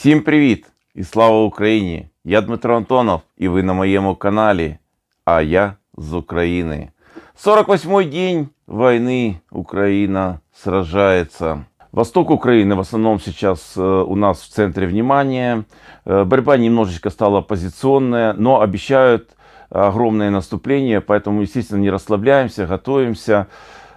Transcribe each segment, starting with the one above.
Всім привіт і слава Україні! Я Дмитро Антонов і ви на моєму каналі, а я з України. 48-й день войны Украина сражается. Восток Украины в основном сейчас у нас в центре внимания. Борьба немножечко стала оппозиционная, но обещают огромное наступление, поэтому, естественно, не расслабляемся, готовимся.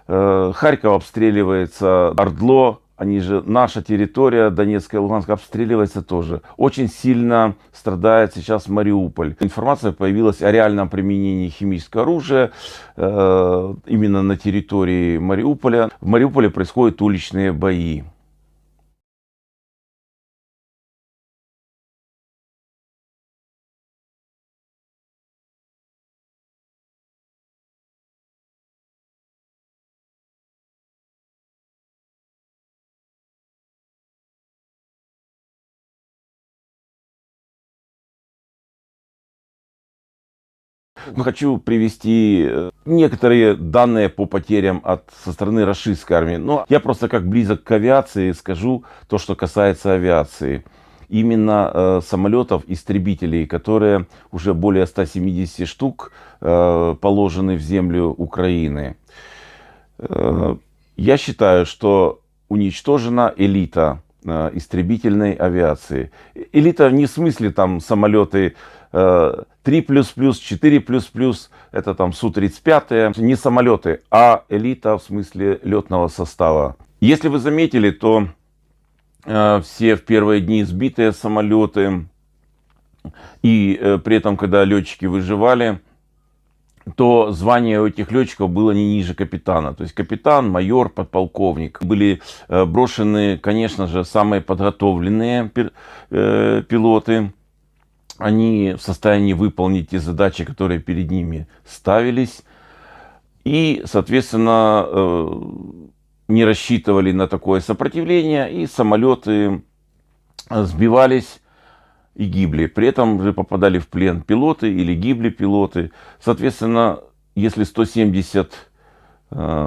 Харьков обстреливается, Ордло, они же, наша территория, Донецкая и Луганская, обстреливается тоже. Очень сильно страдает сейчас Мариуполь. Информация появилась о реальном применении химического оружия именно на территории Мариуполя. В Мариуполе происходят уличные бои. Хочу привести некоторые данные по потерям со стороны российской армии. Но я просто как близок к авиации скажу то, что касается авиации. Именно самолетов, истребителей, которые уже более 170 штук положены в землю Украины. Я считаю, что уничтожена элита истребительной авиации. Элита не в смысле там самолеты 3++, 4++, это там Су-35, не самолеты, а элита в смысле летного состава. Если вы заметили, то все в первые дни сбитые самолеты, и при этом, когда летчики выживали, то звание у этих летчиков было не ниже капитана. То есть капитан, майор, подполковник. Были брошены, конечно же, самые подготовленные пилоты. Они в состоянии выполнить те задачи, которые перед ними ставились. И, соответственно, не рассчитывали на такое сопротивление. И самолеты сбивались и гибли. При этом же попадали в плен пилоты или гибли пилоты. Соответственно, если 170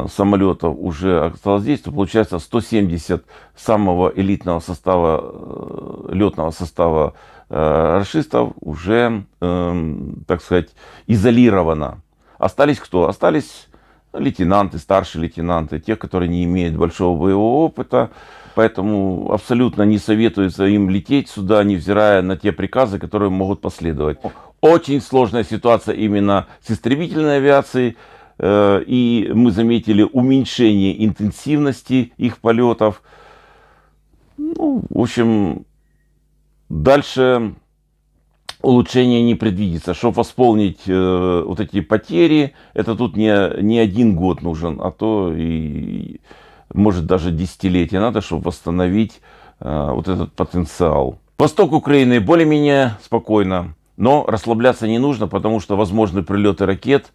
самолетов уже осталось здесь, то получается 170 самого элитного состава, летного состава рашистов уже, так сказать, изолировано. Остались кто? Остались лейтенанты, старшие лейтенанты, те, которые не имеют большого боевого опыта. Поэтому абсолютно не советуется им лететь сюда, невзирая на те приказы, которые могут последовать. Очень сложная ситуация именно с истребительной авиацией. И мы заметили уменьшение интенсивности их полетов. Ну, в общем, дальше улучшения не предвидится. Чтобы восполнить вот эти потери, это тут не один год нужен, а то и может даже десятилетия надо, чтобы восстановить вот этот потенциал. Восток Украины более-менее спокойно, но расслабляться не нужно, потому что возможны прилеты ракет,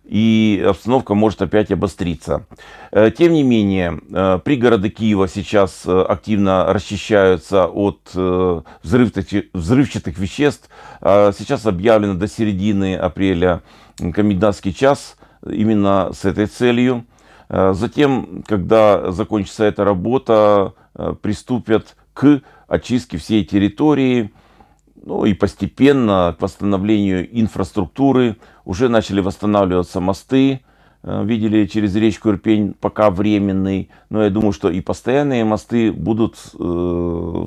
и обстановка может опять обостриться. Тем не менее, пригороды Киева сейчас активно расчищаются от взрывчатых веществ. Сейчас объявлено до середины апреля комендантский час именно с этой целью. Затем, когда закончится эта работа, приступят к очистке всей территории. Ну и постепенно к восстановлению инфраструктуры. Уже начали восстанавливаться мосты. Видели через речку Ирпень, пока временный. Но я думаю, что и постоянные мосты будут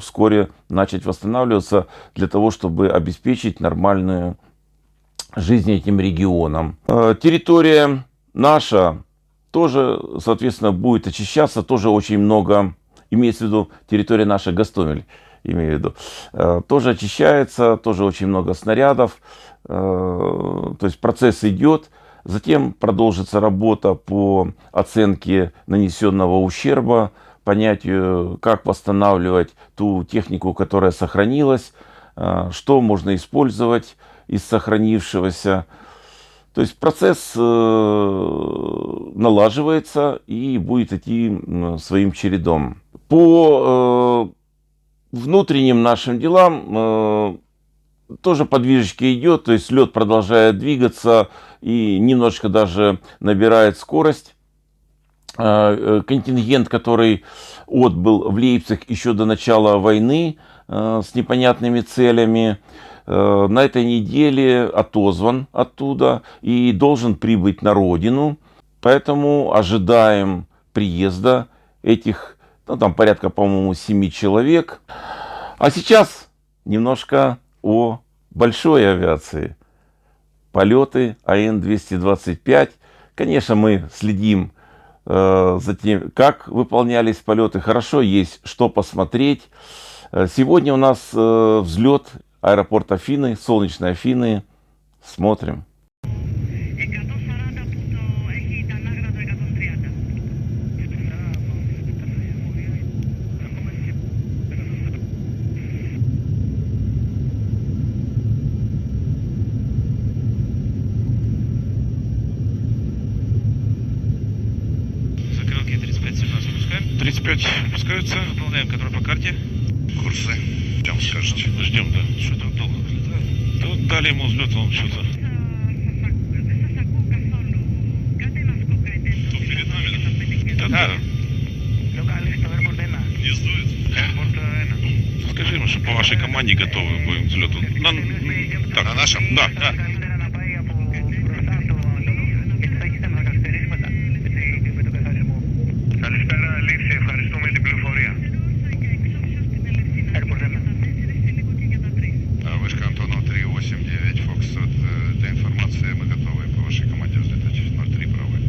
вскоре начать восстанавливаться для того, чтобы обеспечить нормальную жизнь этим регионам. Территория наша тоже, соответственно, будет очищаться. Тоже очень много, имеется в виду территория наша, Гостомель. Имею в виду, тоже очищается, тоже очень много снарядов, то есть процесс идет, затем продолжится работа по оценке нанесенного ущерба, понятию, как восстанавливать ту технику, которая сохранилась, что можно использовать из сохранившегося. То есть процесс налаживается и будет идти своим чередом. По внутренним нашим делам тоже подвижечка идет, то есть лед продолжает двигаться и немножечко даже набирает скорость. Контингент, который отбыл в Лейпциг еще до начала войны, с непонятными целями. На этой неделе отозван оттуда и должен прибыть на родину. Поэтому ожидаем приезда этих, ну, там порядка, по-моему, 7 человек. А сейчас немножко о большой авиации. Полеты АН-225. Конечно, мы следим за тем, как выполнялись полеты. Хорошо, есть что посмотреть. Сегодня у нас взлет аэропорт Афины, солнечной Афины. Смотрим. Закрылки 35-17 пускаем. 35 пускаются. Выполняем контроль по карте. Курсы. Чем скажете? Ждем, да. Что-то долго. Да вот дали ему взлет, он что-то. Кто перед нами, да? Да. Не сдует? Скажи ему, что по вашей команде готовы будем к взлету. Так, на нашем? Да. Καλησπέρα, Λήψη. Ευχαριστούμε την πληροφορία. Вышка Антонов 389, Фокстрот, для информации мы готовы по вашей команде взлетать 03 правый.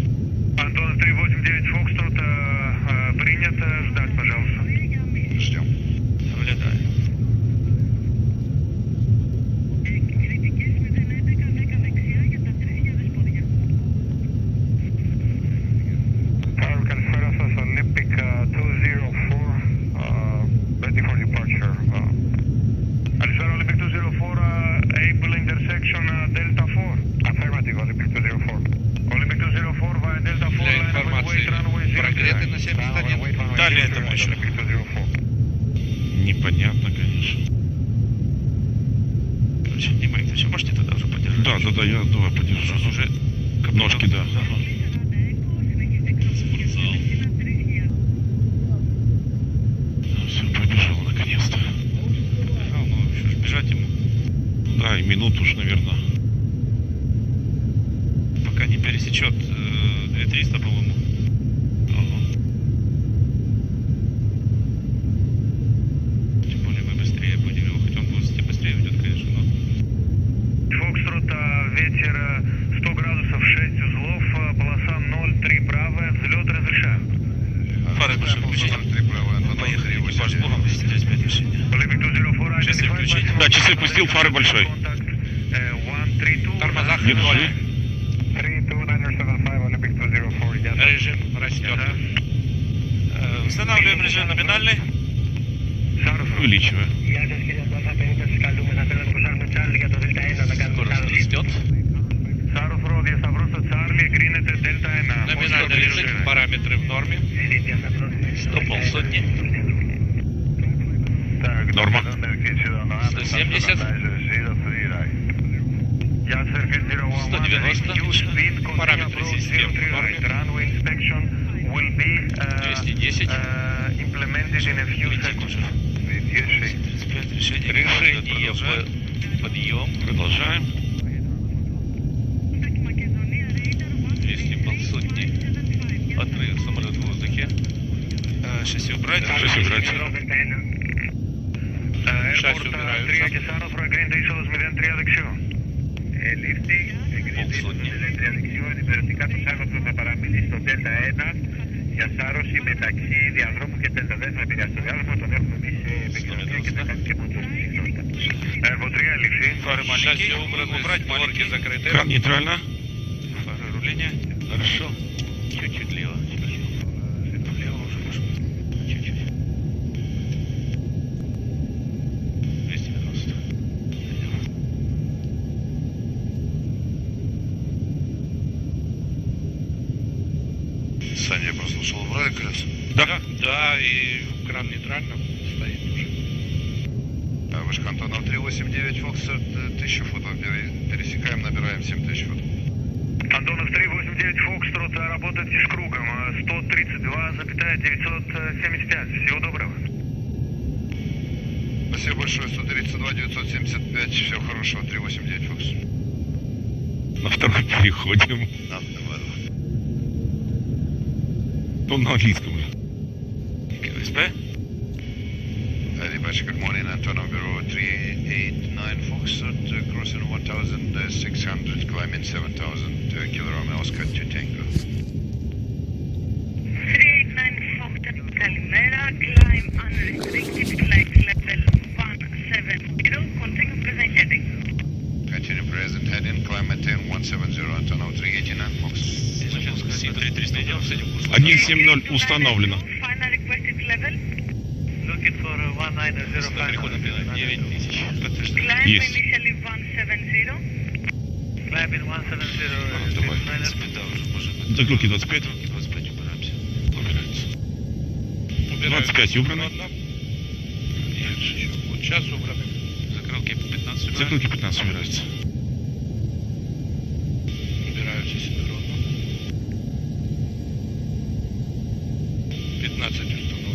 Антонов 389, Фокстрот, принято. Ждать, пожалуйста. Ждем. Наблюдаем. Καλησπέρα σας, Olympic 204, ready for departure. Καλησπέρα, Olympic 204, able intersection Delta 4. Affirmative, Olympic 204. Olympic 204 via Delta 4, Для line of информации, runway 0. прогреты на 71. Дали этому еще. Olympic 204. Непонятно, конечно. Короче, не боимся. Еще можете тогда уже поддержать? Да, я давай подержу. Уже Ножки, да. Все, побежал наконец-то. Ну, еще ж бежать ему. Да, и минуту уж, наверное. Пока не пересечет 2300, по-моему. Ага. Тем более мы быстрее будем его, хотя он будет быстрее уйдет, конечно, но... Фокстрот, ветер 100 градусов, 6 узлов, полоса 0,3 правая, взлет разрешаю. Фары больше включить. 03 правый, Антонов Поехали, экипаж с 389. Богом, 235 решение. Olympic 204, Часы включить. Да, часы пустил, фары большой. Тормоза Держи. 32975, Olympic 204, yes. Режим растет. Устанавливаем режим номинальный. Увеличиваю. Скорость растет. Саров Родия, Савроса, Царли, Гринете, Дельта 1. Номинальный режим, параметры в норме. 100 полсотни. Норма. 170. 190. Параметры системы в норме. 210. Летит уже. 35 решение. Решение в подъем. Продолжаем. 200 полсотни. Отрыв самолет в воздухе. Шасси убрать. Шасси убрать. Шасси убираются. Полсотни. Για σάρωση μεταξύ διαδρόμου και Δέλτα. Δεν θα επηρεάσει το διάδρομο, τον έχουμε εμείς και Εργοτρία λήξη. Фары маленькие, убрать, створки закрыты. Кран нейтрально. Фары руления. Хорошо. Чуть-чуть лево. Влево уже пошло. Чуть-чуть. 290. Саня, я прослушал, убрали колеса? Да. Да, и кран нейтрально стоит уже. Вышка Антонов 389, Фокстрот, 1000 футов. Пересекаем, набираем 7000 футов. Антонов 389, Фокстрот, работайте с кругом. 132,975. Всего доброго. Спасибо большое, 132 975, всего хорошего, 389 Фокс. На второй переходим. На, давай. Он на английском уже. КСП? Dispatch, good morning, Antonov Bureau 389 Foxtrot, crossing 1600, climbing 7000, Kilo Romeo, Oscar to Tango. 389 Foxtrot, Καλημέρα, climb unrestricted, flight level 170, continue present heading. Continue present heading, climb maintain 170, Antonov 389 Fox. 1.7.0 установлено. Final requested level, Looking for 1905. 9000. climb Есть. initially 170, Climbing 170. Давай. Закрылки 25. Убирается. 25 убрано. Вот сейчас убраны. Закрылки 15. Закрылки 15 убираются. Убираются синхронно. 15 установлено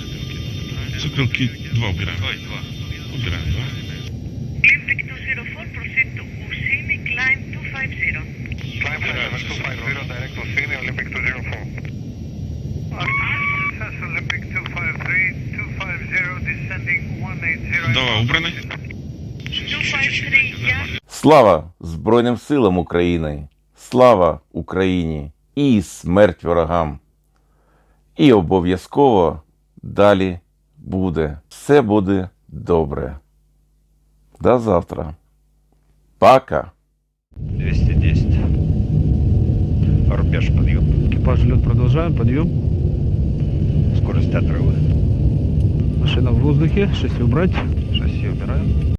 закрылки. Закрылки 2 убираем. Ой, 2. Убираем 2. Olympic 204, proceed to Usini, climb 250. Climb level 250, direct to Sydney, Olympic 204. Success, Olympic 253, 250, descending 180. 2 убраны. 253, yeah. Слава Збройним силам України! Слава Україні! І смерть ворогам! І обов'язково далі буде. Все буде добре. До завтра. Пока. 210. Рубеж, подъем. Экипаж лед продолжаем, подъем. Скорость отрыва. Машина в воздухе, шасси убрать. Шасси убираем.